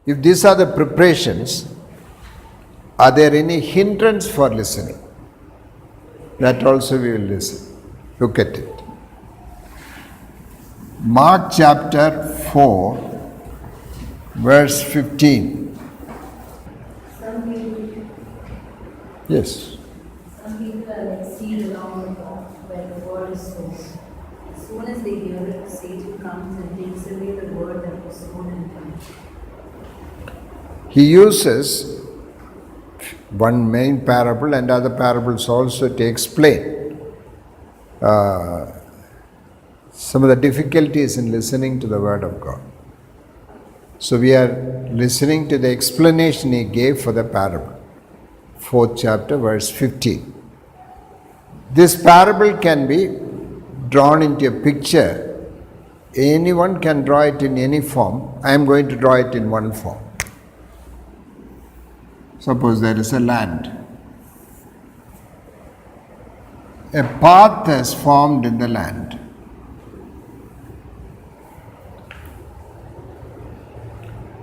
If these are the preparations, are there any hindrance for listening? That also we will listen. Look at it. Mark chapter 4, verse 15. Some people, Yes. some people are like seed along the path where the word is sown. As soon as they hear it, Satan comes and takes away the word that was sown in them. He uses one main parable and other parables also to explain some of the difficulties in listening to the word of God. So we are listening to the explanation he gave for the parable. 4th chapter, verse 15. This parable can be drawn into a picture. Anyone can draw it in any form. I am going to draw it in one form. Suppose there is a land. A path is formed in the land.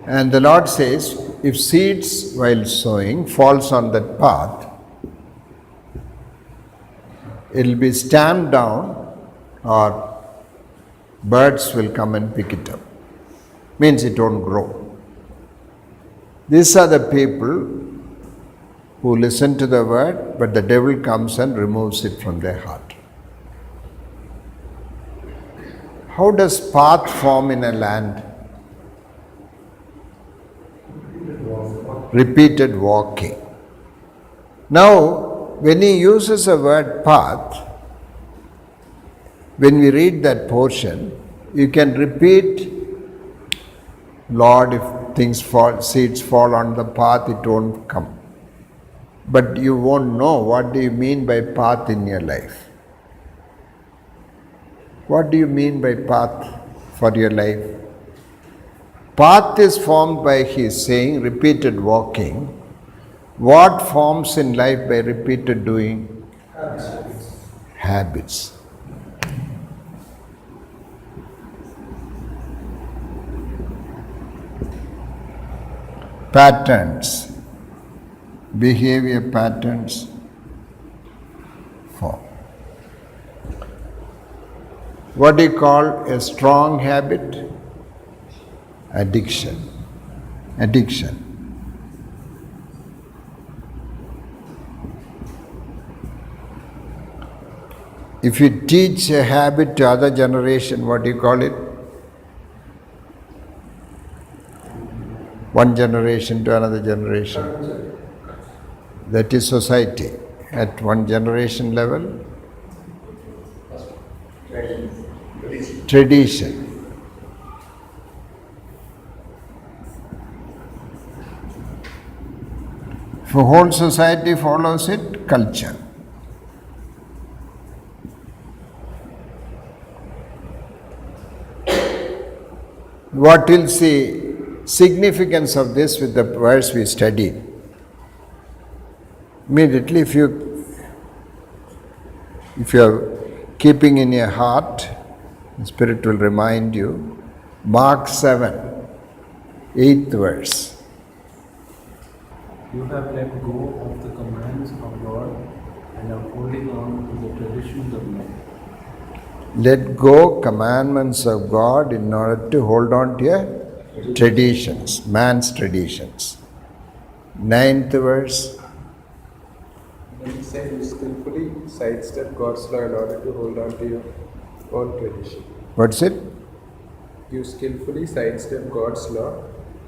And the Lord says, if seeds while sowing falls on that path, it will be stamped down or birds will come and pick it up. Means it won't grow. These are the people who listen to the word, but the devil comes and removes it from their heart. How does path form in a land? Repeated walking. Now, when he uses the word path, when we read that portion, you can repeat, Lord, if seeds fall on the path, it won't come. But you won't know what do you mean by path in your life. What do you mean by path for your life? Path is formed by his saying, repeated walking. What forms in life by repeated doing? Habits. Patterns. Behavior patterns form. What do you call a strong habit? Addiction. Addiction. If you teach a habit to other generation, what do you call it? One generation to another generation. That is society. At one generation level, tradition. If a whole society follows it, culture. What will see significance of this with the verse we studied? Immediately, if you are keeping in your heart, the Spirit will remind you, Mark 7, 8th verse. You have let go of the commands of God and are holding on to the traditions of men. Let go commandments of God in order to hold on to your traditions, man's traditions. 9th verse. When you say you skillfully sidestep God's law in order to hold on to your own tradition. What's it? You skillfully sidestep God's law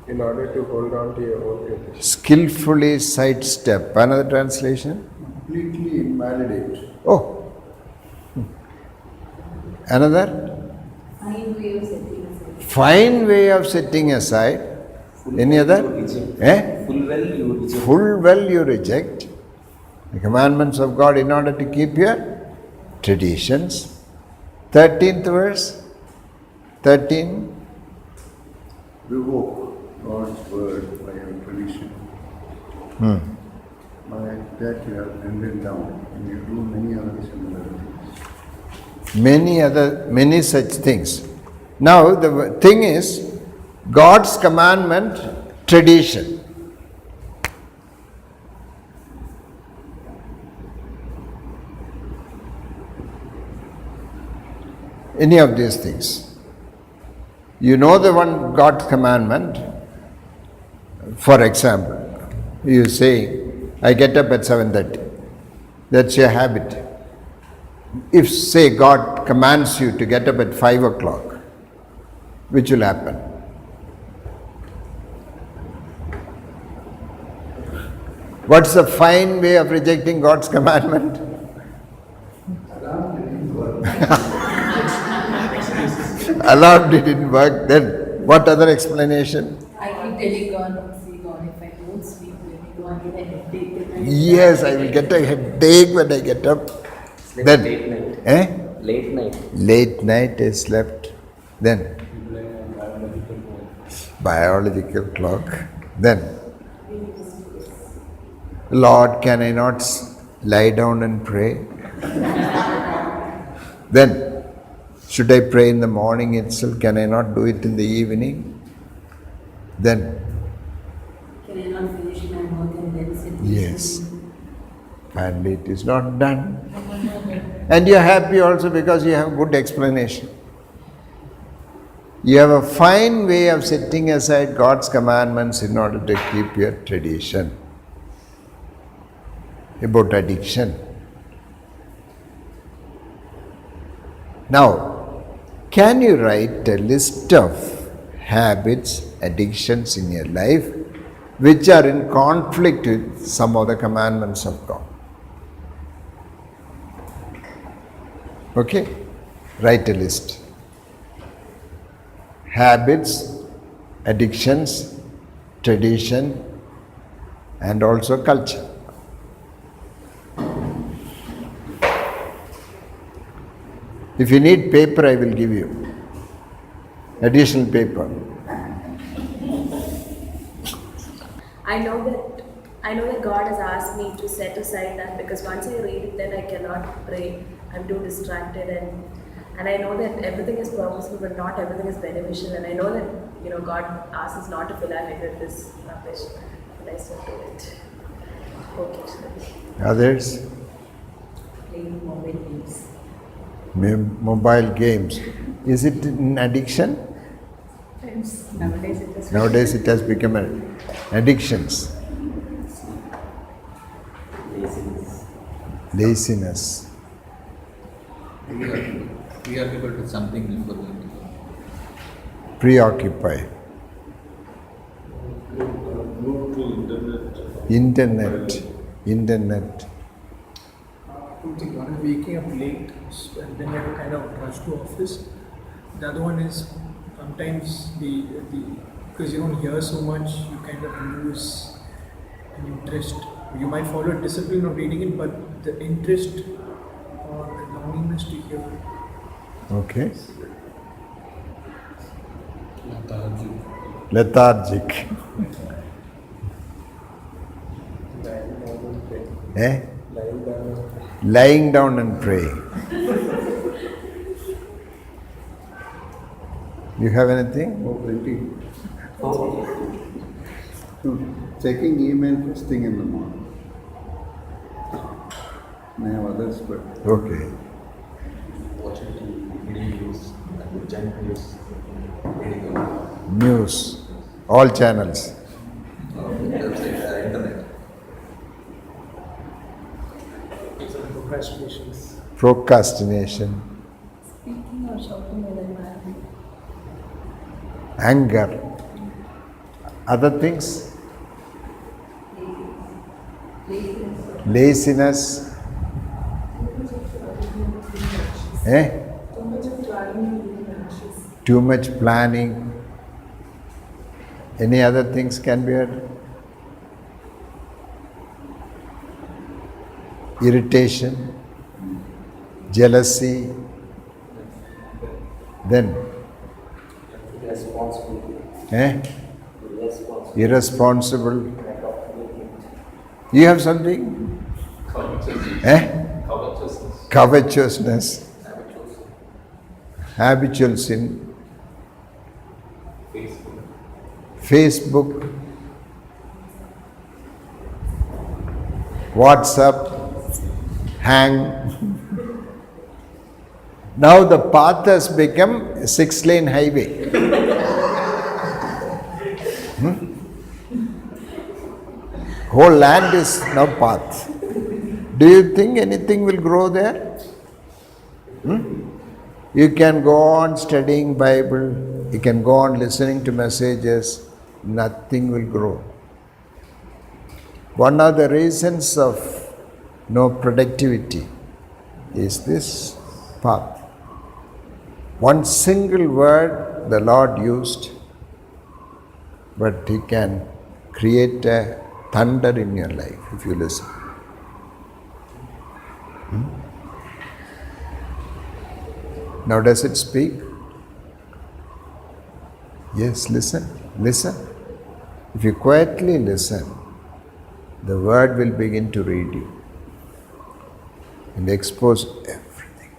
in order to hold on to your own tradition. Skillfully sidestep. Another translation? Completely invalidate. Oh. Another? Fine way of setting aside. Fine way of setting aside. Any other? Full well you reject the commandments of God in order to keep your traditions. 13th verse. 13. Revoke God's word by your tradition. By that you have ended down, and you do many other similar things. Many such things. Now the thing is, God's commandment tradition. Any of these things. You know the one God's commandment. For example, you say, I get up at 7:30. That's your habit. If, say, God commands you to get up at 5 o'clock, which will happen? What's the fine way of rejecting God's commandment? Alarm didn't work, then what other explanation? I keep telling God, see God, if I don't sleep, let me go and get a headache. Yes, I will get a headache when I get up. It's like Then, late night. eh? Late night. Late night I slept. Then, You blame on biological clock. biological clock. Then, Lord, can I not lie down and pray? Then, should I pray in the morning itself? Can I not do it in the evening? Then, Can I not finish my work and then sit? yes. And it is not done. And you are happy also because you have good explanation. You have a fine way of setting aside God's commandments in order to keep your tradition. About addiction. Now, can you write a list of habits, addictions in your life which are in conflict with some of the commandments of God? Okay? Write a list. Habits, addictions, tradition, and also culture. If you need paper, I will give you additional paper. I know that God has asked me to set aside that, because once I read it, then I cannot pray. I'm too distracted, and I know that everything is purposeful, but not everything is beneficial. And I know that God asks us not to fill our head with this rubbish, but I still do it occasionally. Others? Playing mobile games. Mobile games. Is it an addiction? Nowadays it is. Nowadays it has become an addictions. Laziness. Laziness. We are able to something before going to go. Preoccupy. Glued to internet. Internet. Two things. One is waking up late and then you have to kind of rush to office. The other one is sometimes the because you don't hear so much, you kind of lose an interest. You might follow a discipline of reading it, but the interest or the longingness to hear. Okay. lethargic. Lethargic. Eh? Lying down and praying. You have anything? Oh, plenty. No, checking email first thing in the morning. I have others, but Okay. Watching TV, reading news, junk news, reading News. All channels. internet. Some procrastinations. Procrastination. Speaking or shouting while I'm angry. Anger. Other things? Laziness. Eh? Too much planning. Any other things can be heard? Irritation, jealousy, then Irresponsible. eh? Irresponsible. Irresponsible. You have something? Eh? Covetousness. Habitual sin. Facebook. WhatsApp, hang. Now the path has become a 6-lane highway. Whole land is now path. Do you think anything will grow there? You can go on studying Bible, you can go on listening to messages, nothing will grow. One of the reasons of no productivity is this path. One single word the Lord used, but He can create a thunder in your life if you listen. Now does it speak? Yes, listen, listen. If you quietly listen, the word will begin to read you and expose everything.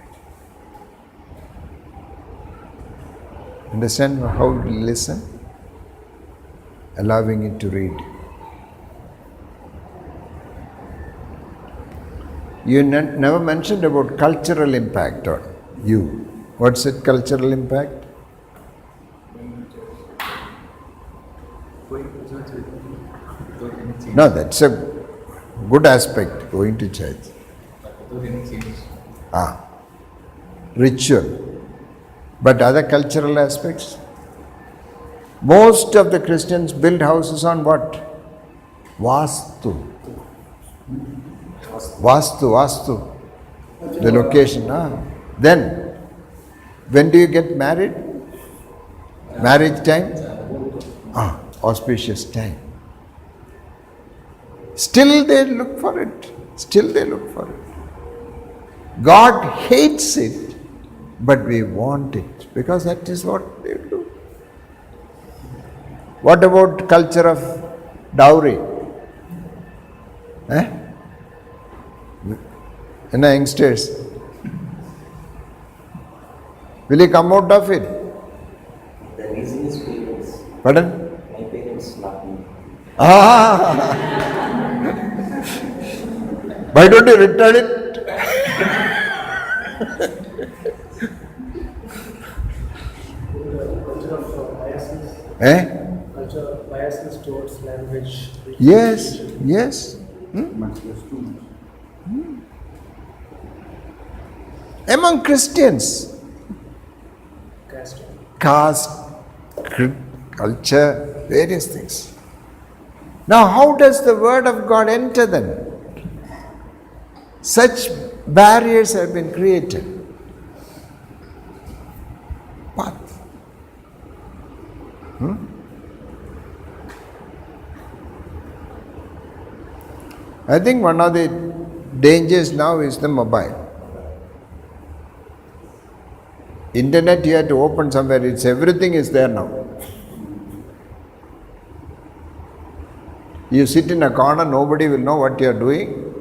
Understand how you listen? Allowing it to read. You never mentioned about cultural impact on you. What's it, cultural impact? Going to church without any change. No, that's a good aspect, going to church. Without any change. Ritual. But other cultural aspects? Most of the Christians build houses on what? Vastu. Vastu. The location. Then, when do you get married? Marriage time? Auspicious time. Still they look for it. God hates it, but we want it because that is what they do. What about culture of dowry? Youngsters, will you come out of it? The reason is parents. Pardon? My parents, not me. Why don't you return it? Culture of biases. Culture of biases towards language. Yes. Much less too much. Among Christians, caste, culture, various things. Now, how does the word of God enter then? Such barriers have been created. Path. I think one of the dangers now is the mobile. Internet you have to open somewhere, everything is there now. You sit in a corner, nobody will know what you are doing.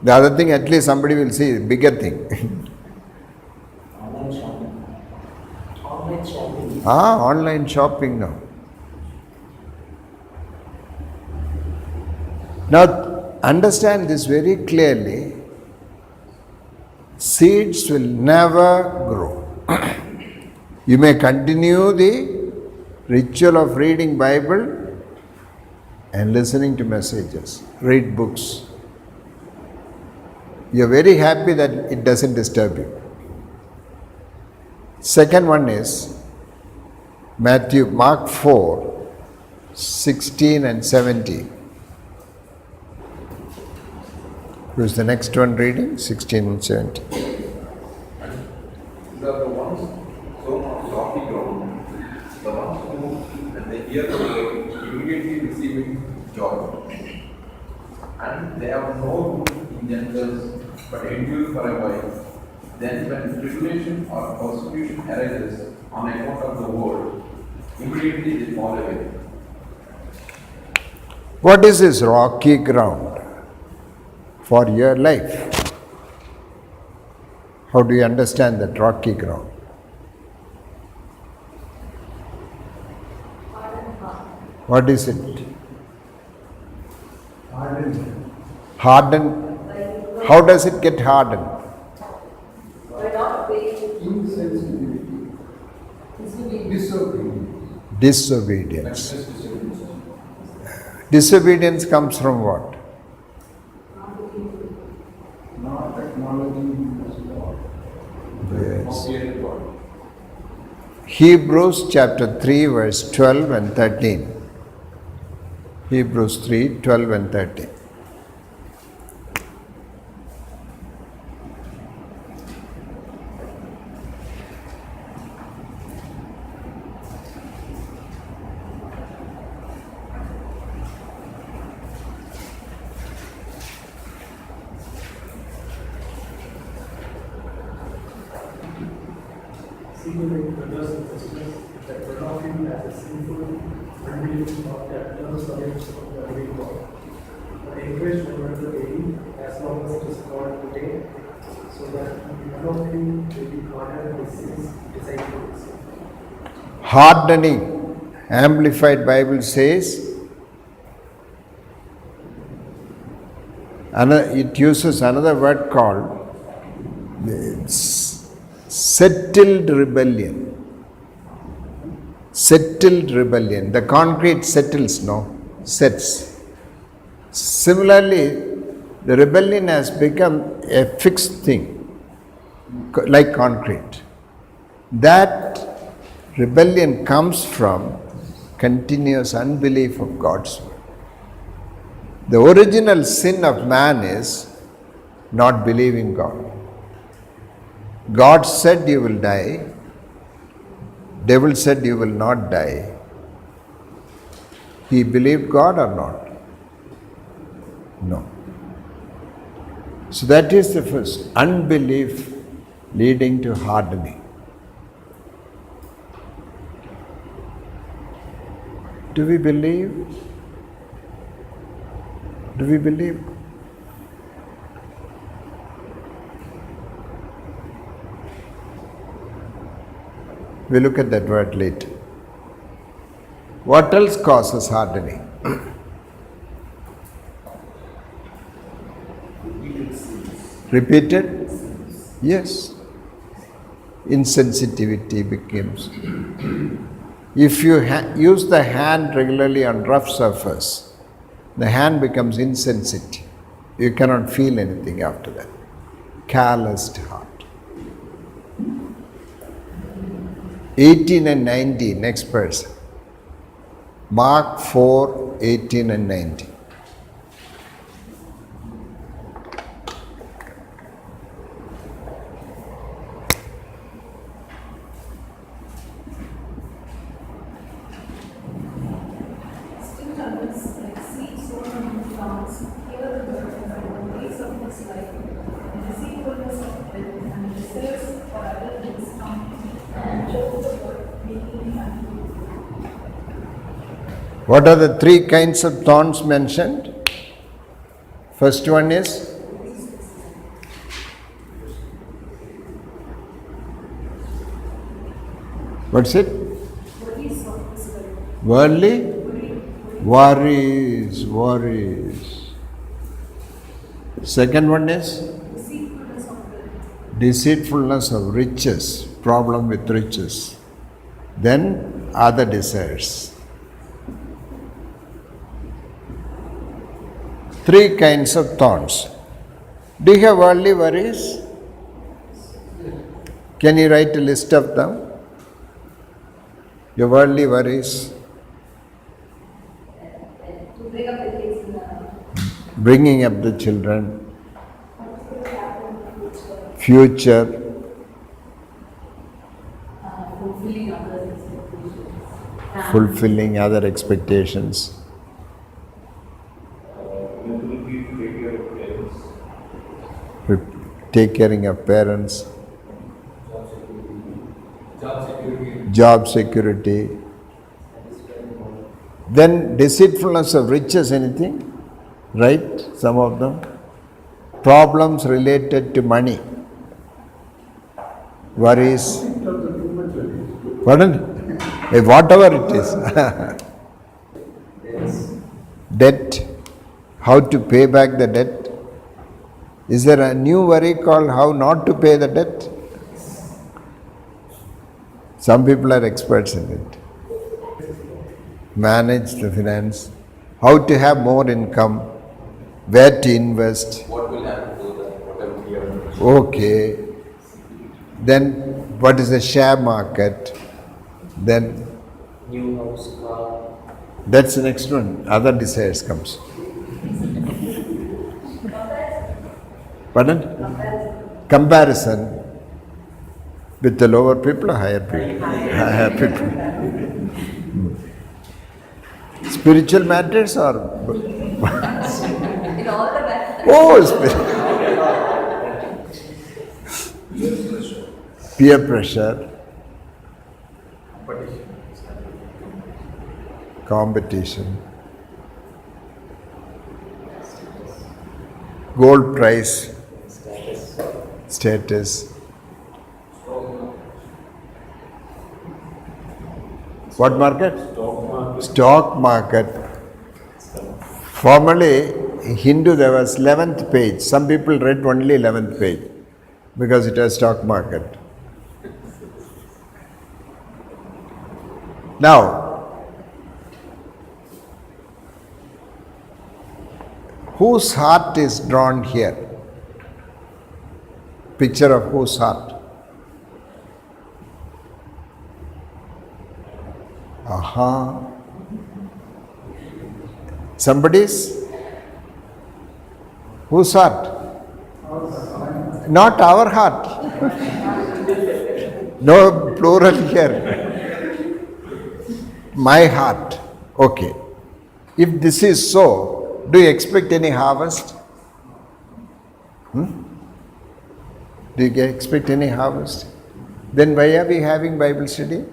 The other thing, at least somebody will see, bigger thing. Online shopping. Online shopping. Online shopping now. Now, understand this very clearly. Seeds will never grow. You may continue the ritual of reading Bible and listening to messages, read books. You are very happy that it doesn't disturb you. Second one is Mark 4, 16 and 17. Who's the next one reading? 16 and 17. These are the ones sown on rocky ground, the ones who, when they hear the word, immediately receive it joy. And they have no root in themselves, but endure for a while. Then, when tribulation or persecution arises on account of the word, immediately they fall away. What is this rocky ground for your life? How do you understand that rocky ground? What is it? Hardened. How does it get hardened? By not obeying. Insensitivity. Disobedience. Disobedience. Disobedience comes from what? Not acknowledging Him as God. Yes. Fearing God. Hebrews chapter 3 verse 12 and 13. Hebrews 3, 12 and 13. See my brothers and sisters, that none of you as a sinful, unbelieving thought that turns away from the living God. But encourage one another daily, as long as it is called today, so that none of you will be caught up with sins, disciples. Hardening. Amplified Bible says, it uses another word called settled rebellion. Settled rebellion. The concrete settles, no? Sets. Similarly, the rebellion has become a fixed thing, like concrete. That rebellion comes from continuous unbelief of God's word. The original sin of man is not believing God. God said you will die. Devil said you will not die. He believed God or not? No. So that is the first. Unbelief leading to hardening. Do we believe? Do we believe? We'll look at that word later. What else causes hardening? Repeated? Yes. Insensitivity becomes. If you use the hand regularly on rough surface, the hand becomes insensitive. You cannot feel anything after that. Calloused heart. 18 and 19, next person. Mark 4, 18 and 19. What are the three kinds of thorns mentioned? First one is what's it? Worldly? Worries. Second one is deceitfulness of riches, problem with riches. Then other desires. Three kinds of thorns. Do you have worldly worries? Can you write a list of them? Your worldly worries. Bringing up the children. Future. Fulfilling other expectations. Take caring of parents. Job security. Then deceitfulness of riches, anything? Right? Some of them. Problems related to money. Worries. Pardon? Whatever it is. Debt. How to pay back the debt. Is there a new worry called how not to pay the debt? Some people are experts in it. Manage the finance, how to have more income, where to invest. What will happen to the whatever we are? Okay. Then what is the share market? Then New house, car. that's the next one. Other desires comes. Pardon? Comparison with the lower people or higher people? Higher people. Spiritual matters or In all the best. oh, peer pressure, competition, gold price, status. What market? Stock market. Formerly, in Hindu there was 11th page. Some people read only 11th page because it was stock market. Now, whose heart is drawn here? Picture of whose heart? Aha. Somebody's? Whose heart? Not our heart. No plural here. My heart. Okay. If this is so, do you expect any harvest? Do you expect any harvest? Then why are we having Bible study?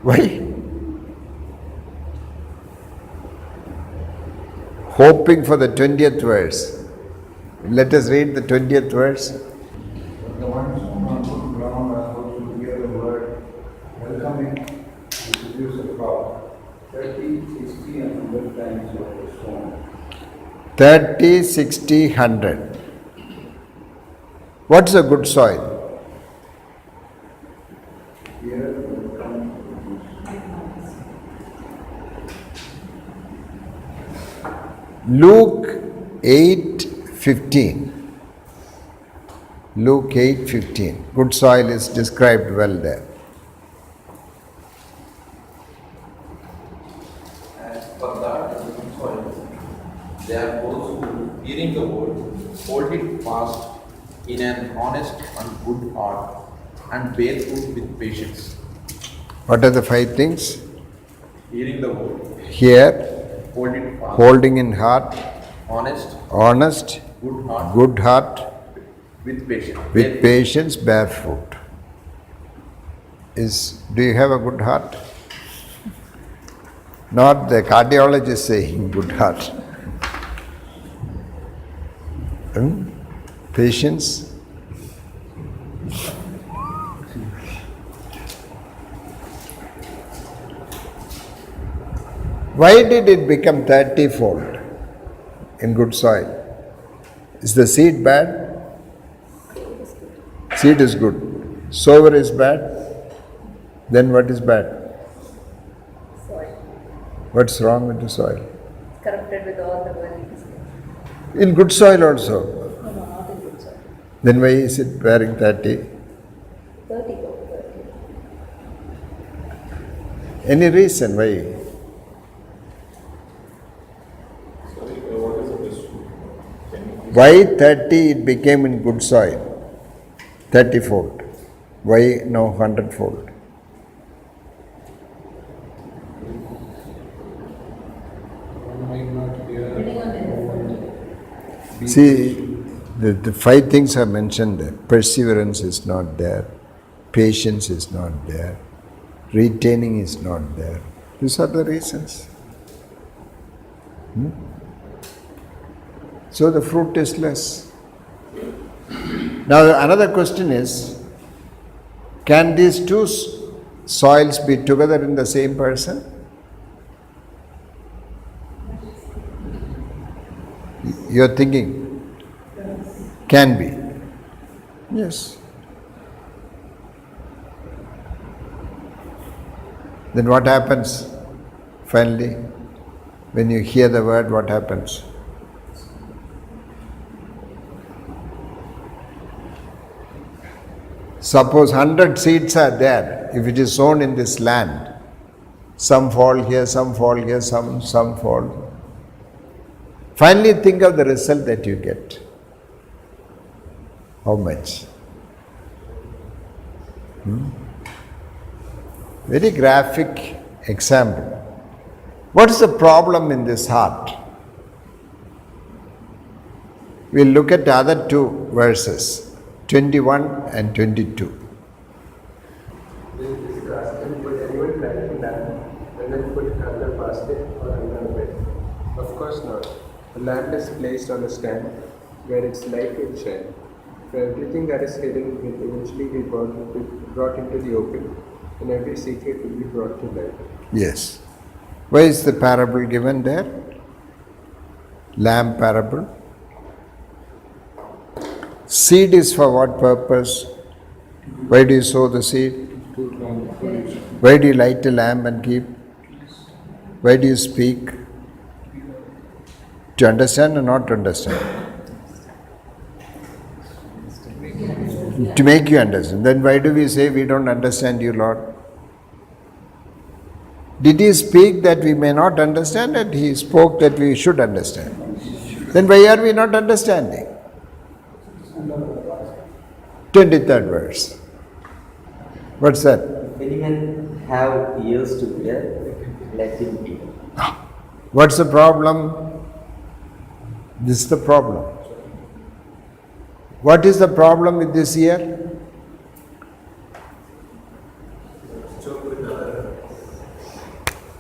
Why? Hoping for the 20th verse. Let us read the 20th verse. But the ones on good ground are those who hear the word, welcome it, and produce a crop, 30, 60, and 100 times what was sown. 30, 60, 100. What's a good soil? Here will come Luke 8:15. Luke 8:15. Good soil is described well there. As for that, they are those who, hearing the word, hold it fast in an honest and good heart, and bear fruit with patience. What are the 5 things? Hearing the word, Here, hold it fast, holding in heart, honest, honest, good heart, good heart, with patience. with patience, bear fruit. Do you have a good heart? Not the cardiologist saying good heart. Patience. Why did it become 30-fold in good soil? Is the seed bad? Seed is good. Sower is bad? Then what is bad? Soil. What's wrong with the soil? Corrupted with all the worries. In good soil also. No, not in good soil. Then why is it bearing 30? 30 go, 30. Any reason why? Why 30 it became in good soil? 30-fold. Why no 100-fold? See, the 5 things are mentioned there. Perseverance is not there. Patience is not there. Retaining is not there. These are the reasons. So the fruit is less. Now another question is, can these two soils be together in the same person? You're thinking? Can be. Yes. Then what happens finally? When you hear the word, what happens? Suppose 100 seeds are there, if it is sown in this land, some fall here, some fall here, some fall. Finally think of the result that you get. How much? Very graphic example. What is the problem in this heart? We'll look at the other two verses, 21 and 22. This is asking, would anyone plant a lamp and then put it under a basket or under a bed? Of course not. A lamp is placed on a stand where its light will shine. For everything that is hidden will eventually be brought into the open, and every secret will be brought to light. Yes. Why is the parable given there? Lamb parable. Seed is for what purpose? Why do you sow the seed? Why do you light a lamp and keep? Why do you speak? To understand or not to understand? To make you understand. Then why do we say we don't understand you, Lord? Did he speak that we may not understand it? He spoke that we should understand. Then why are we not understanding? 23rd verse. What's that? If any man have ears to hear, let him hear. What's the problem? This is the problem. What is the problem with this ear?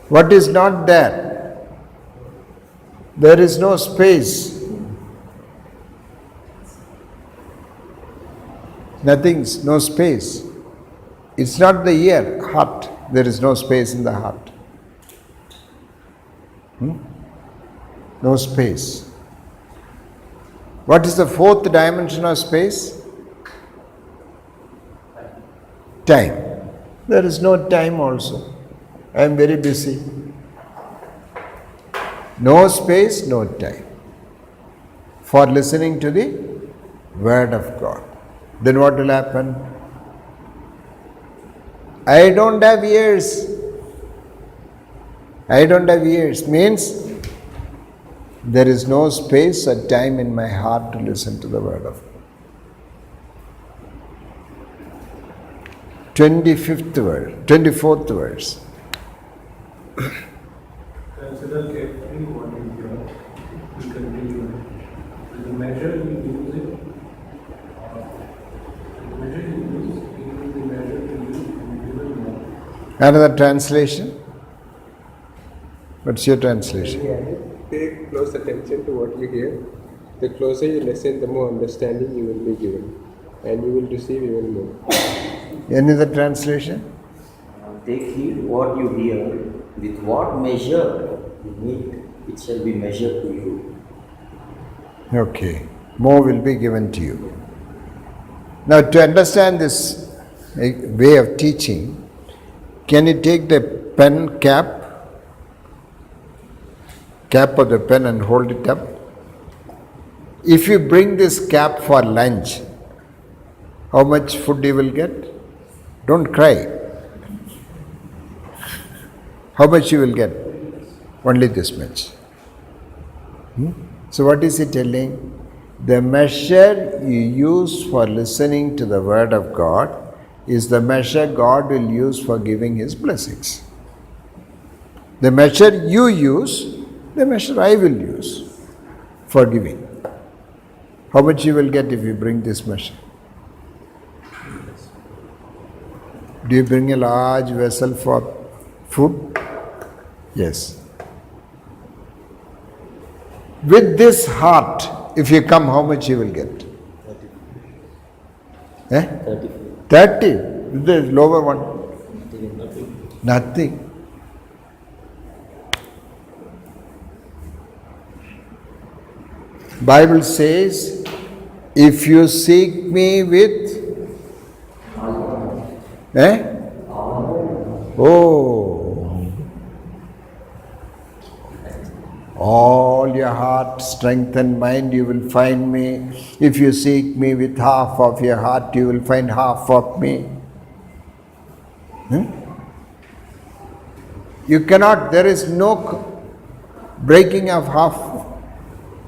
What is not there? There is no space. Nothing's, no space. It's not the ear, heart. There is no space in the heart. No space. What is the fourth dimension of space? Time. There is no time also. I am very busy. No space, no time for listening to the Word of God. Then what will happen? I don't have ears. I don't have ears means there is no space or time in my heart to listen to the Word of God. 25th verse, 24th verse. Consider carefully what you hear. You continue. With the measure you use it, the measure you use, it will be measured to you and you will know. Another translation? What's your translation? Pay close attention to what you hear. The closer you listen, the more understanding you will be given, and you will receive even more. Any other translation? Take heed what you hear. With what measure you meet, it shall be measured to you. Okay. More will be given to you. Now, to understand this way of teaching, can you take the pen cap of the pen and hold it up? If you bring this cap for lunch, how much food you will get? Don't cry. How much you will get? Only this much. So what is he telling? The measure you use for listening to the Word of God is the measure God will use for giving His blessings. The measure you use, the measure I will use for giving. How much you will get if you bring this measure? Do you bring a large vessel for food? Yes. With this heart, if you come, how much you will get? 30. 30. The lower one. Nothing. Bible says, if you seek me with all your heart, strength and mind, you will find me. If you seek me with half of your heart, you will find half of me. You cannot, there is no breaking of half.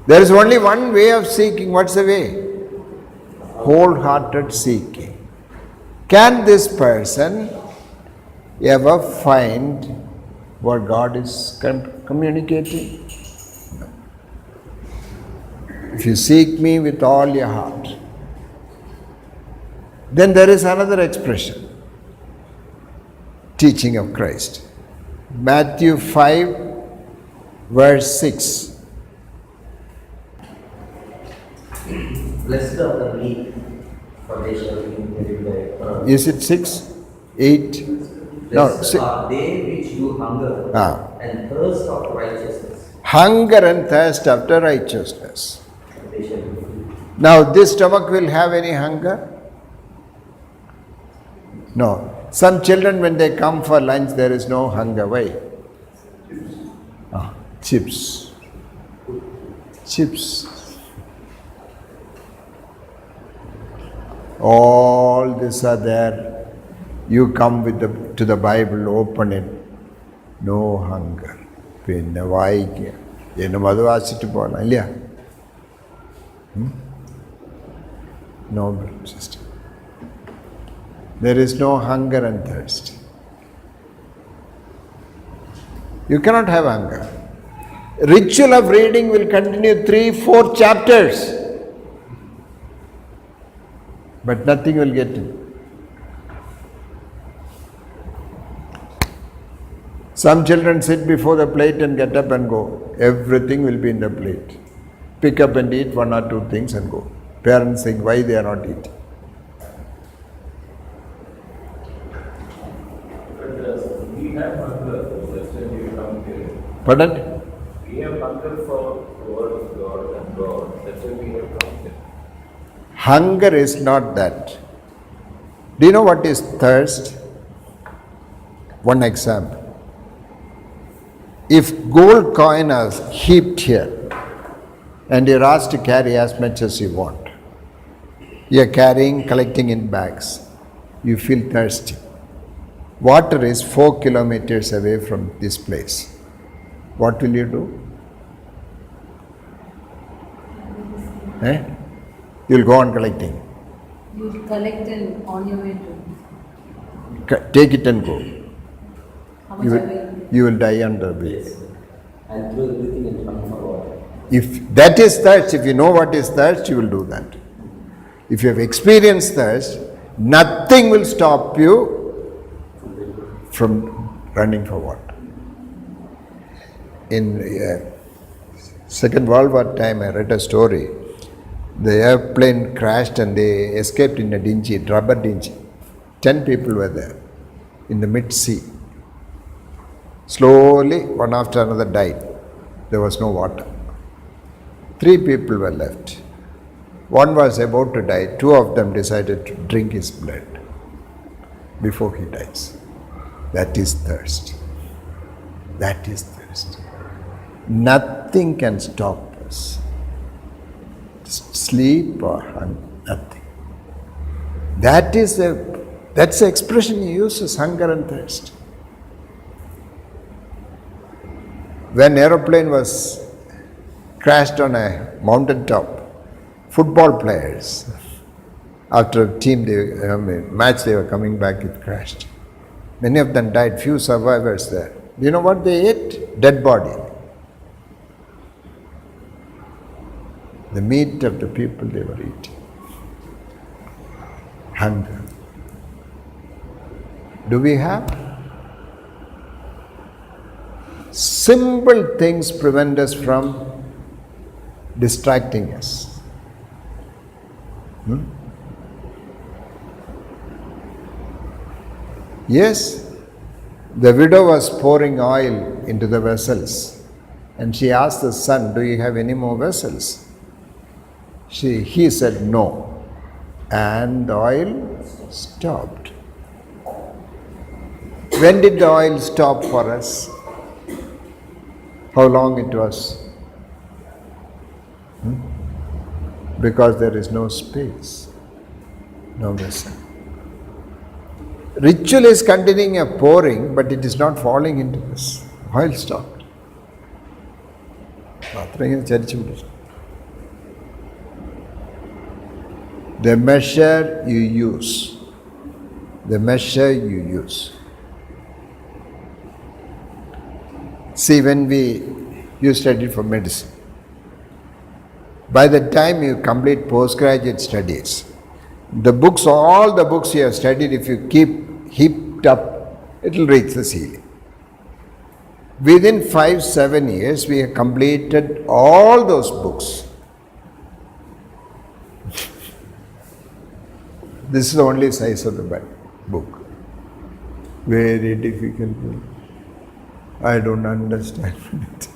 There is only one way of seeking. What's the way? Wholehearted seeking. Can this person ever find what God is communicating? No. If you seek me with all your heart, then there is another expression. Teaching of Christ. Matthew 5, verse 6. Blessed are the meek, for they shall inherit the earth. Is it 6? 8? No, Blessed are they which do hunger and thirst after righteousness. Hunger and thirst after righteousness. They shall be filled. Now, this stomach will have any hunger? No. Some children, when they come for lunch, there is no hunger. Why? Chips. Chips. All these are there. You come with to the Bible, open it. No hunger. പിന്നെ വായിക്കുക എന്നും അത് വായിച്ചിട്ട് പോകണം ഇല്ല No, sister. There is no hunger and thirst. You cannot have hunger. Ritual of reading will continue 3-4 chapters. But nothing will get in. Some children sit before the plate and get up and go. Everything will be in the plate. Pick up and eat 1 or 2 things and go. Parents think why they are not eating. We have hunger, that's when we come here. Pardon? We have hunger for the word of God and God, that's when we have come here. Hunger is not that. Do you know what is thirst? One example. If gold coin is heaped here and you're asked to carry as much as you want, you're carrying, collecting in bags, you feel thirsty. Water is 4 kilometers away from this place. What will you do? You'll go on collecting. You collect and on your way to. Take it and go. How much away? You will die on the way. And throw everything and run for water. If that is thirst, if you know what is thirst, you will do that. If you have experienced thirst, nothing will stop you from running for water. In Second World War time, I read a story. The airplane crashed and they escaped in a dinghy, rubber dinghy. 10 people were there in the mid-sea. Slowly, one after another died. There was no water. 3 people were left. One was about to die. 2 of them decided to drink his blood before he dies. That is thirst. That is thirst. Nothing can stop us. Sleep or nothing. That's the expression he uses, hunger and thirst. When aeroplane was crashed on a mountain top, football players, after a team match they were coming back, it crashed. Many of them died, few survivors there. Do you know what they ate? Dead body. The meat of the people they were eating. Hunger. Do we have? Simple things prevent us from distracting us. Yes, The widow was pouring oil into the vessels, and she asked the son, "Do you have any more vessels?" He said, "No." And the oil stopped. When did the oil stop for us? How long it was? Because there is no space, no vessel. Ritual is continuing a pouring, but it is not falling into this. Oil stopped. The measure you use. The measure you use. See, when you study for medicine, by the time you complete postgraduate studies, all the books you have studied, if you keep heaped up, it will reach the ceiling. Within 5-7 years, we have completed all those books. This is the only size of the book. Very difficult book. I don't understand it.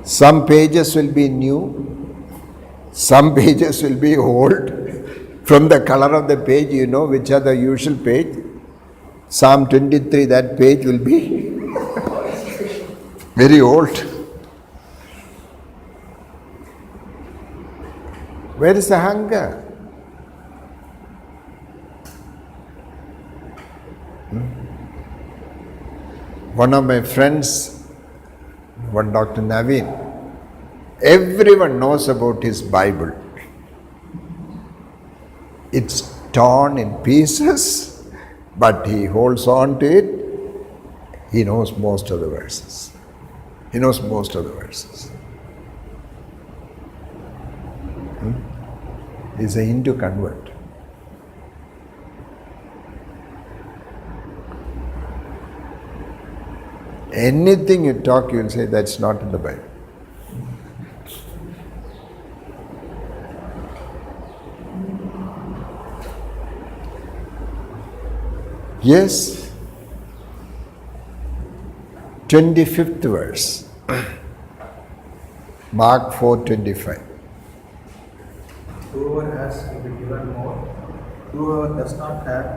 Some pages will be new, some pages will be old. From the color of the page, you know which are the usual page. Psalm 23, that page will be very old. Where is the hunger? One of my friends, one Dr. Naveen, everyone knows about his Bible. It's torn in pieces, but he holds on to it. He knows most of the verses. He's a Hindu convert. Anything you talk, you will say that's not in the Bible. Yes. 25th verse. Mark 4:25. Whoever has will be given more. Whoever does not have,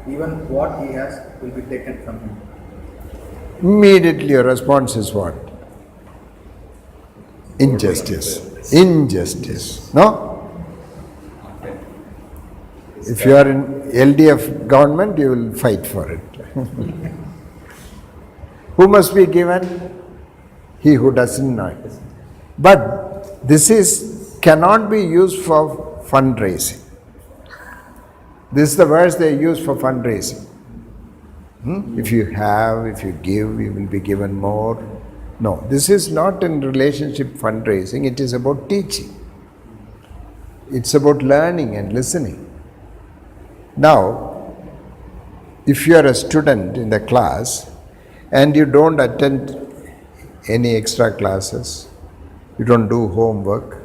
even what he has will be taken from him. Immediately your response is what? Injustice. Injustice. No? If you are in LDF government, you will fight for it. Who must be given? He who doesn't know it. But this cannot be used for fundraising. This is the verse they use for fundraising. If you have, if you give, you will be given more. No, this is not in relationship fundraising, it is about teaching. It's about learning and listening. Now, if you are a student in the class and you don't attend any extra classes, you don't do homework,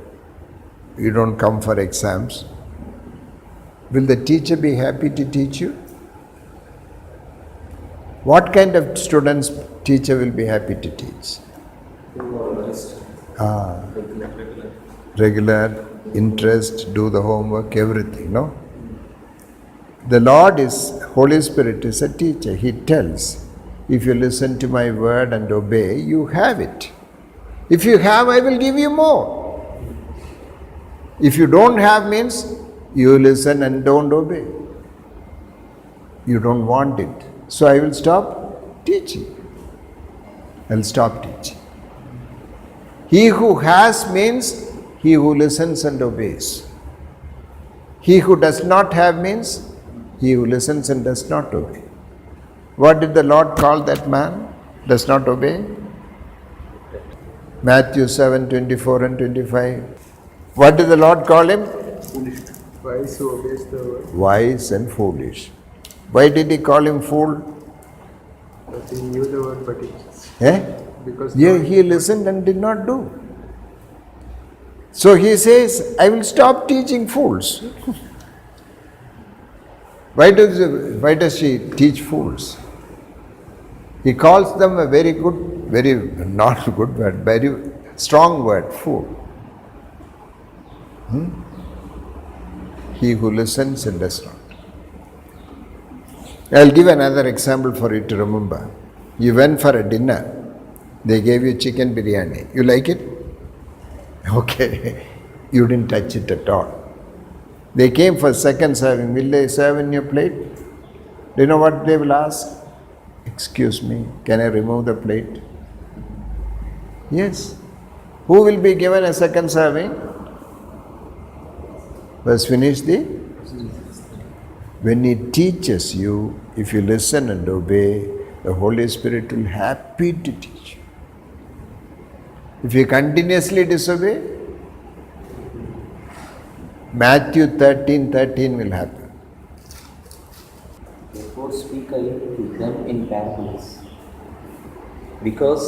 you don't come for exams, will the teacher be happy to teach you? What kind of students teacher will be happy to teach? Regular, interest, do the homework, everything, no? The Lord is, Holy Spirit is a teacher. He tells, if you listen to my word and obey, you have it. If you have, I will give you more. If you don't have means, you listen and don't obey. You don't want it. So I will stop teaching. I'll stop teaching. He who has means he who listens and obeys. He who does not have means he who listens and does not obey. What did the Lord call that man? Does not obey? Matthew 7:24 and 25. What did the Lord call him? Foolish. Wise who obeys the word. Wise and foolish. Why did he call him fool? But he knew the word, but he because he listened and did not do. So he says, I will stop teaching fools. Why does she teach fools? He calls them a very good, very not good word, very strong word, fool. He who listens and does not. I'll give another example for you to remember. You went for a dinner. They gave you chicken biryani. You like it? Okay. You didn't touch it at all. They came for second serving. Will they serve in your plate? Do you know what they will ask? Excuse me, can I remove the plate? Yes. Who will be given a second serving? First finish the. When He teaches you, if you listen and obey, the Holy Spirit will be happy to teach you. If you continuously disobey, Matthew 13:13 will happen. Therefore speak I to them in parables, because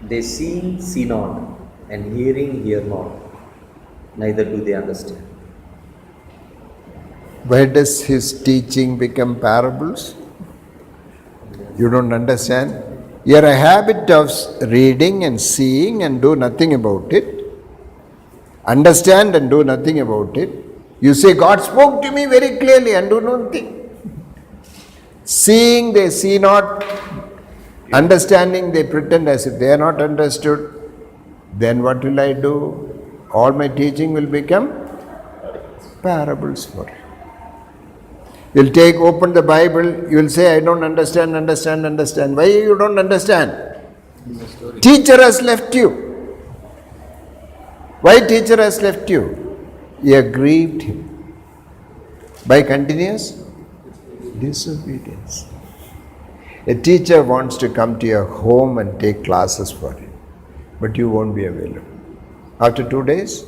they see not, and hearing hear not, neither do they understand. Where does His teaching become parables? You don't understand? You are a habit of reading and seeing and do nothing about it. Understand and do nothing about it. You say, God spoke to me very clearly and do nothing. Seeing, they see not. Understanding, they pretend as if they are not understood. Then what will I do? All my teaching will become parables for you. You'll open the Bible, you will say, I don't understand. Why you don't understand? Teacher has left you. Why teacher has left you? You have grieved him by continuous disobedience. A teacher wants to come to your home and take classes for you, but you won't be available. After 2 days,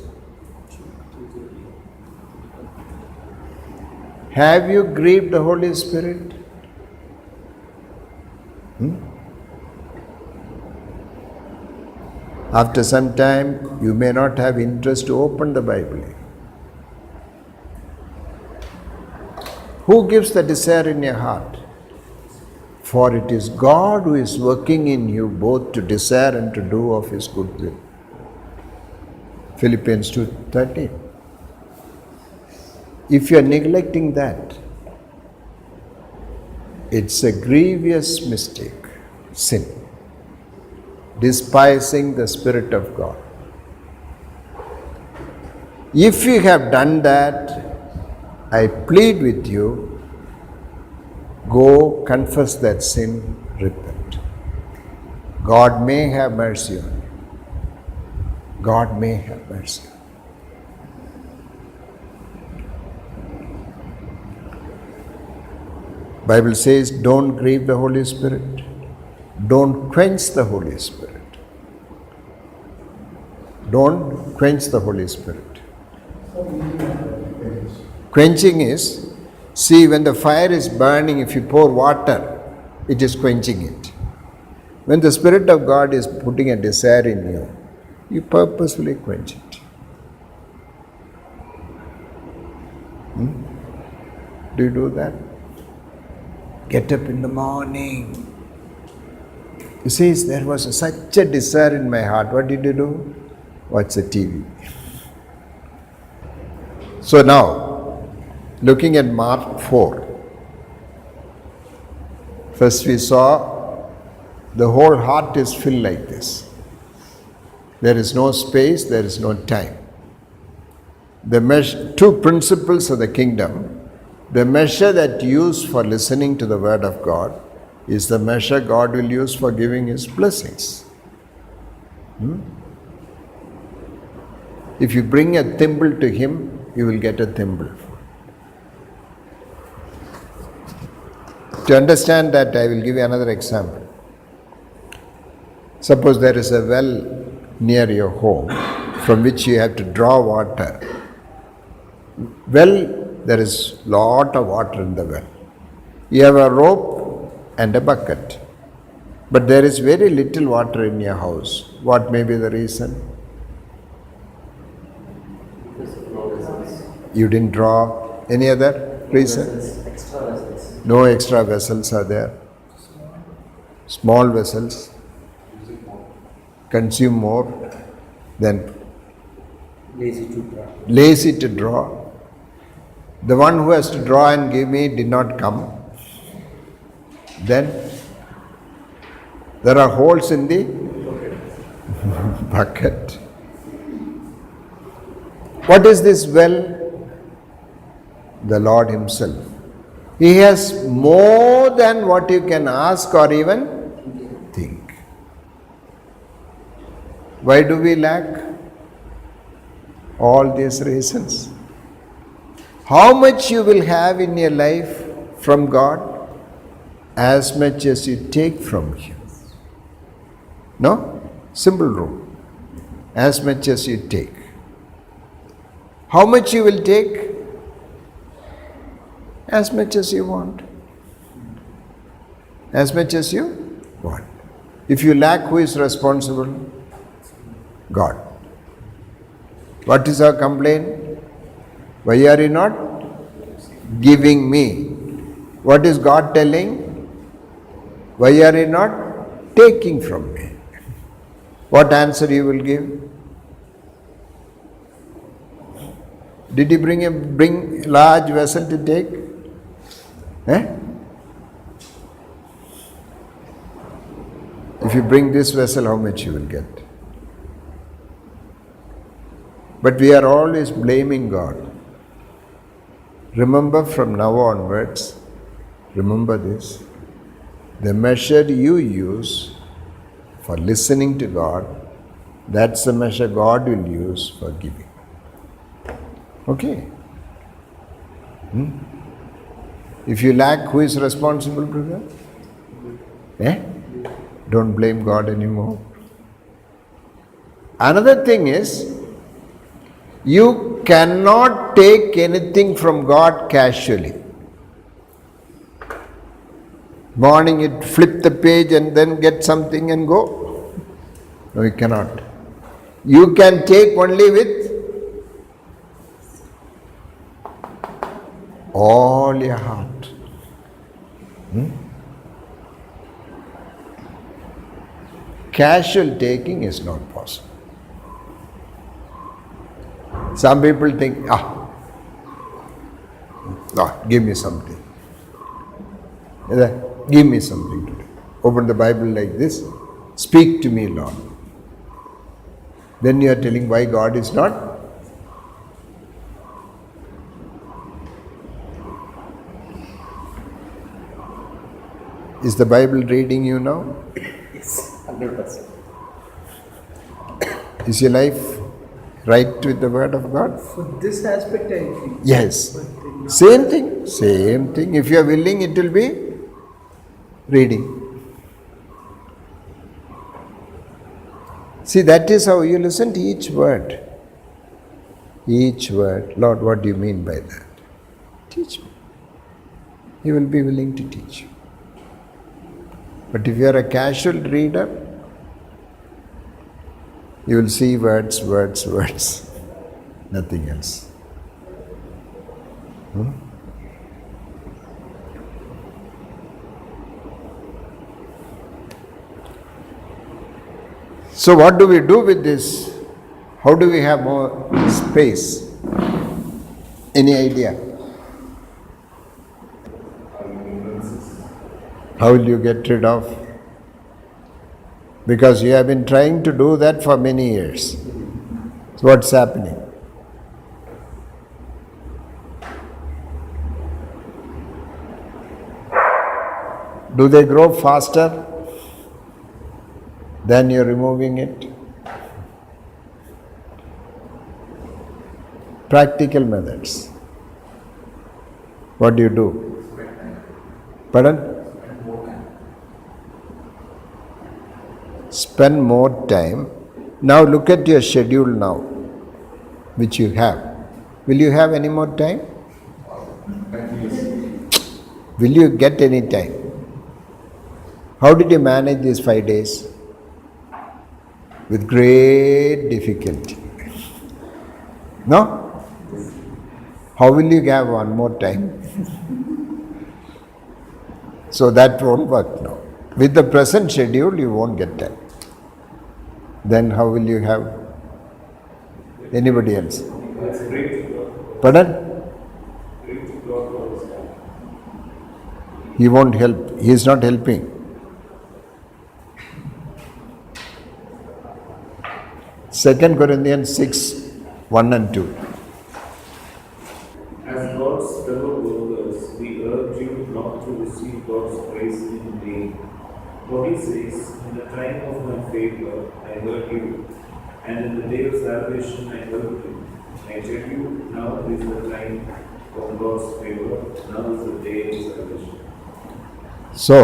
have you grieved the Holy Spirit? After some time, you may not have interest to open the Bible. Who gives the desire in your heart? For it is God who is working in you both to desire and to do of His good will. Philippians 2:13. If you are neglecting that, it's a grievous mistake, sin. Despising the Spirit of God. If you have done that, I plead with you, go confess that sin, repent. God may have mercy on you. God may have mercy. Bible says, don't grieve the Holy Spirit. Don't quench the Holy Spirit. Don't quench the Holy Spirit. Quenching is, see, when the fire is burning, if you pour water, it is quenching it. When the Spirit of God is putting a desire in you, you purposefully quench it. Do you do that? Get up in the morning. You see, there was such a desire in my heart. What did you do? Watch the TV. So now, looking at Mark 4. First we saw the whole heart is filled like this. There is no space, there is no time. The two principles of the kingdom. The measure that you use for listening to the word of God is the measure God will use for giving His blessings. If you bring a thimble to Him, you will get a thimble. To understand that, I will give you another example. Suppose there is a well near your home from which you have to draw water. Well, there is lot of water in the well. You have a rope and a bucket. But there is very little water in your house. What may be the reason? You didn't draw. Any other? reason? Vessels, extra vessels. No extra vessels are there. Small vessels consume more than Lazy to draw. lazy to draw. The one who has to draw and give me did not come. Then there are holes in the bucket. What is this well? The Lord Himself. He has more than what you can ask or even think. Why do we lack? All these reasons. How much you will have in your life from God? As much as you take from Him. No? Simple rule. As much as you take. How much you will take? As much as you want. As much as you want. If you lack, who is responsible? God. What is our complaint? Why are you not giving me? What is God telling? Why are you not taking from me? What answer you will give? Did He bring large vessel to take? If you bring this vessel, how much you will get? But we are always blaming God. Remember from now onwards, remember this, the measure you use for listening to God, that's the measure God will use for giving. Okay? If you lack, who is responsible, brother? Don't blame God anymore. Another thing is, you cannot take anything from God casually. Morning you flip the page and then get something and go. No, you cannot. You can take only with all your heart. Casual taking is not possible. Some people think, give me something. Give me something today. Open the Bible like this. Speak to me, Lord. Then you are telling why God is not. Is the Bible reading you now? Yes, 100%. Is your life right with the Word of God? For this aspect, I feel. Yes. Same thing. Same thing. If you are willing, it will be reading. See, that is how you listen to each word. Each word. Lord, what do you mean by that? Teach me. He will be willing to teach you. But if you are a casual reader, you will see words, words, words. Nothing else. So what do we do with this? How do we have more space? Any idea? How will you get rid of? Because you have been trying to do that for many years. So what's happening? Do they grow faster than you're removing it? Practical methods. What do you do? Pardon? Spend more time. Now look at your schedule now, which you have. Will you have any more time? Will you get any time? How did you manage these 5 days? With great difficulty. No? How will you have one more time? So that won't work now. With the present schedule, you won't get that. Then how will you have anybody else? Pardon? He won't help. He is not helping. Second Corinthians 6, 1 and 2. As God's fellow workers, we urge you not to receive God's grace in vain. For he says, in the time of my favor I heard you, and in the day of salvation I helped you. I tell you, now is the time of God's favor, now is the day of salvation. So,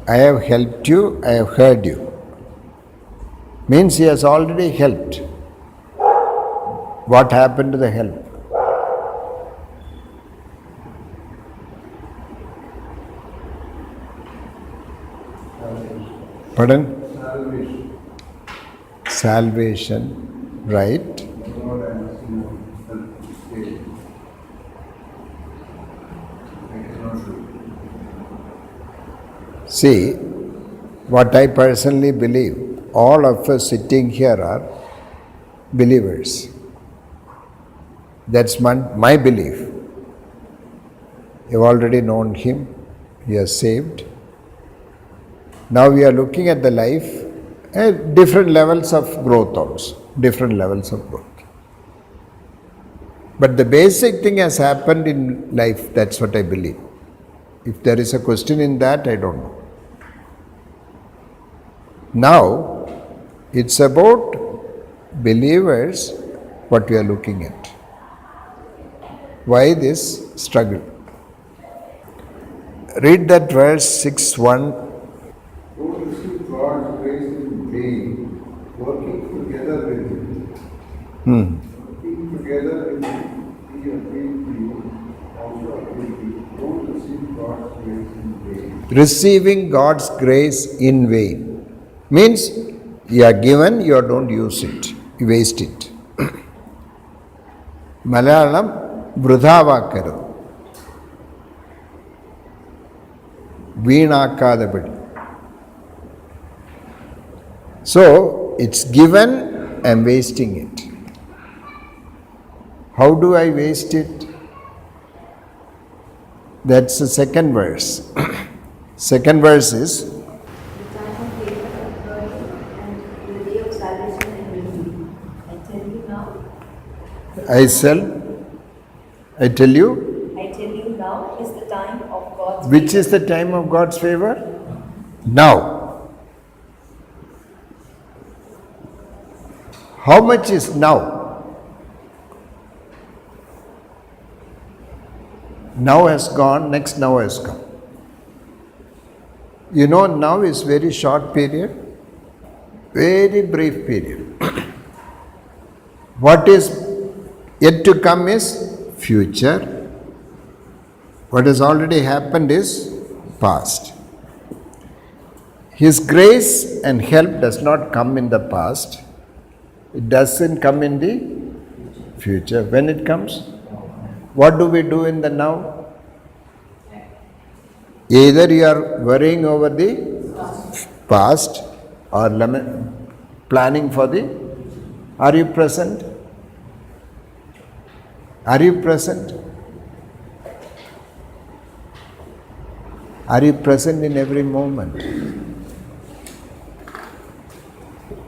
I have helped you, I have heard you. Means he has already helped. What happened to the help? Pardon? Salvation. Salvation, right? Lord, I am a sinner. Help me stay. I cannot do. See, what I personally believe, all of us sitting here are believers. That's my belief. You've already known Him, you are saved. Now we are looking at the life at different levels of growth also, different levels of growth. But the basic thing has happened in life, that's what I believe. If there is a question in that, I don't know. Now, it's about believers, what we are looking at. Why this struggle? Read that verse 6:1. Who receive God's grace in vain, working together with Him. Working together with Him, He appealed to you, also appealed to you. Don't receive God's grace in vain. Receiving God's grace in vain means you are given, you don't use it, you waste it. Malayalam vrudhavakkaru. Veenakkadapadi. So, it's given, I'm wasting it. How do I waste it? That's the second verse. Second verse is, The time of favor I heard you, and the day of salvation I will you. I tell you now, I tell you, now is the time of God's which is the time of God's favor? Now. How much is now? Now has gone, next now has come. You know, now is very short period, very brief period. What is yet to come is future. What has already happened is past. His grace and help does not come in the past. It doesn't come in the future. When it comes, what do we do in the now? Either you are worrying over the past or planning for the. Are you present? Are you present? Are you present in every moment?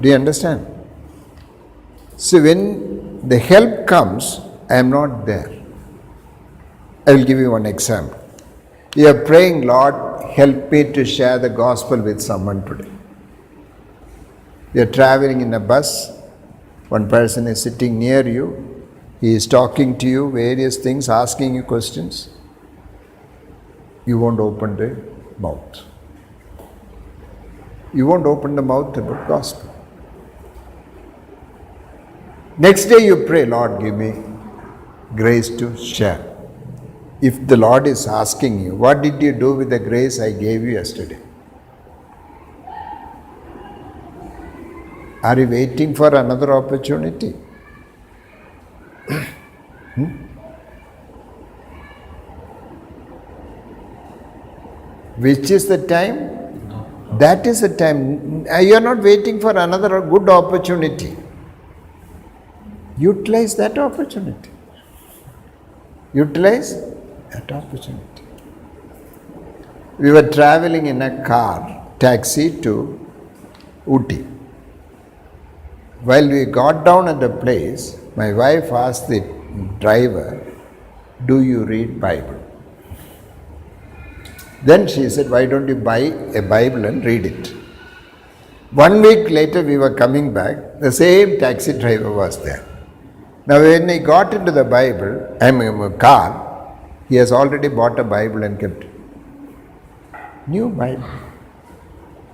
Do you understand? So when the help comes, I am not there. I will give you one example. You are praying, Lord, help me to share the gospel with someone today. You are traveling in a bus. One person is sitting near you. He is talking to you, various things, asking you questions. You won't open the mouth. You won't open the mouth about gospel. Next day you pray, Lord, give me grace to share. If the Lord is asking you, what did you do with the grace I gave you yesterday? Are you waiting for another opportunity? Which is the time? That is the time. You are not waiting for another good opportunity. Utilize that opportunity. Utilize that opportunity. We were traveling in a car, taxi to Ooty. While we got down at the place, my wife asked the driver, "Do you read Bible?" Then she said, "Why don't you buy a Bible and read it?" 1 week later, we were coming back, the same taxi driver was there. Now, when he got into the car, he has already bought a Bible and kept it. New Bible.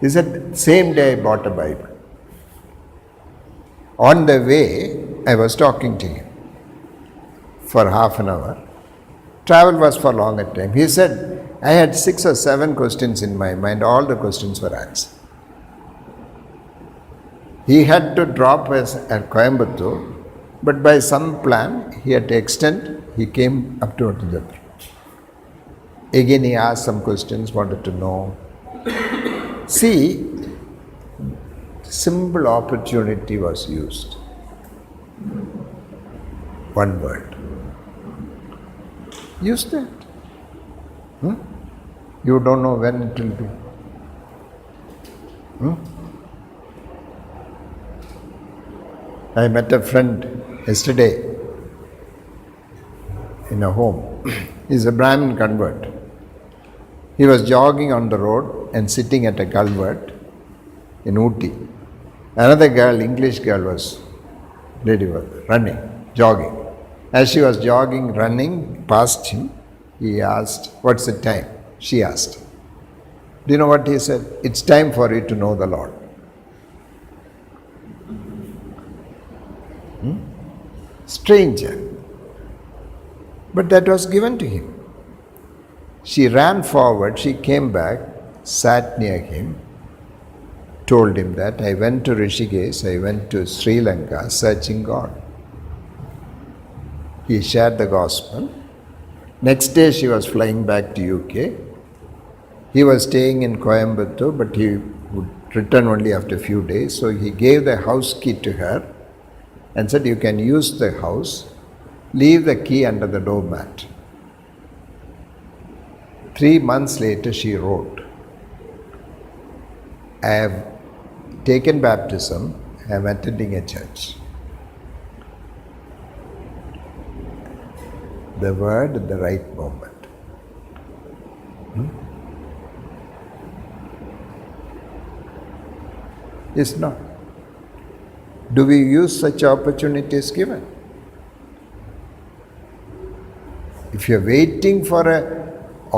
He said, same day I bought a Bible. On the way, I was talking to him for half an hour. Travel was for longer time. He said, I had 6 or 7 questions in my mind. All the questions were answered. He had to drop us at Coimbatore, but by some plan, he had to extend. He came up to Ottajapur. Again, he asked some questions, wanted to know. See, simple opportunity was used. One word. Use that. You don't know when it will be. I met a friend yesterday in a home. He's a Brahmin convert. He was jogging on the road and sitting at a culvert in Ooty. Another girl, English girl, was running, jogging. As she was jogging, running past him, he asked, "What's the time?" She asked. Do you know what he said? "It's time for you to know the Lord." Stranger. But that was given to him. She ran forward, she came back, sat near him, told him that I went to Rishikesh, I went to Sri Lanka searching God. He shared the gospel. Next day she was flying back to UK. He was staying in Coimbatore, but he would return only after a few days. So he gave the house key to her and said, "You can use the house, leave the key under the doormat." 3 months later, she wrote, "I have taken baptism, I am attending a church." The word at the right moment. It's not. Do we use such opportunities given? If you're waiting for a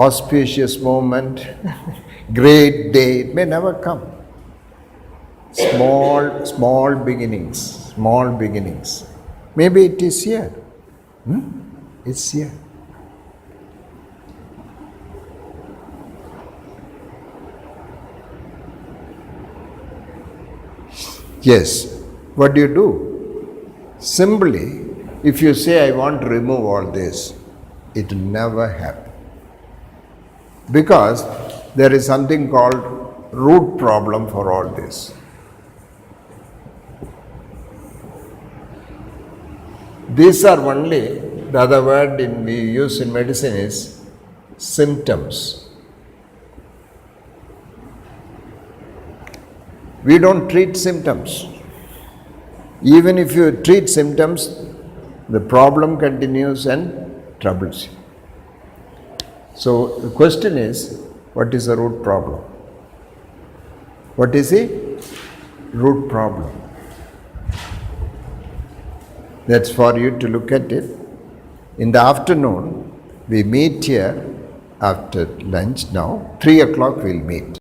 auspicious moment, great day, it may never come. Small beginnings. Maybe it is here. It's here. Yes. What do? Simply, if you say, "I want to remove all this," it will never happen. Because there is something called root problem for all this. These are only, the other word we use in medicine is symptoms. We don't treat symptoms. Even if you treat symptoms, the problem continues and troubles you. So the question is, what is the root problem? What is the root problem? That's for you to look at it. In the afternoon, we meet here after lunch now. 3 o'clock we'll meet.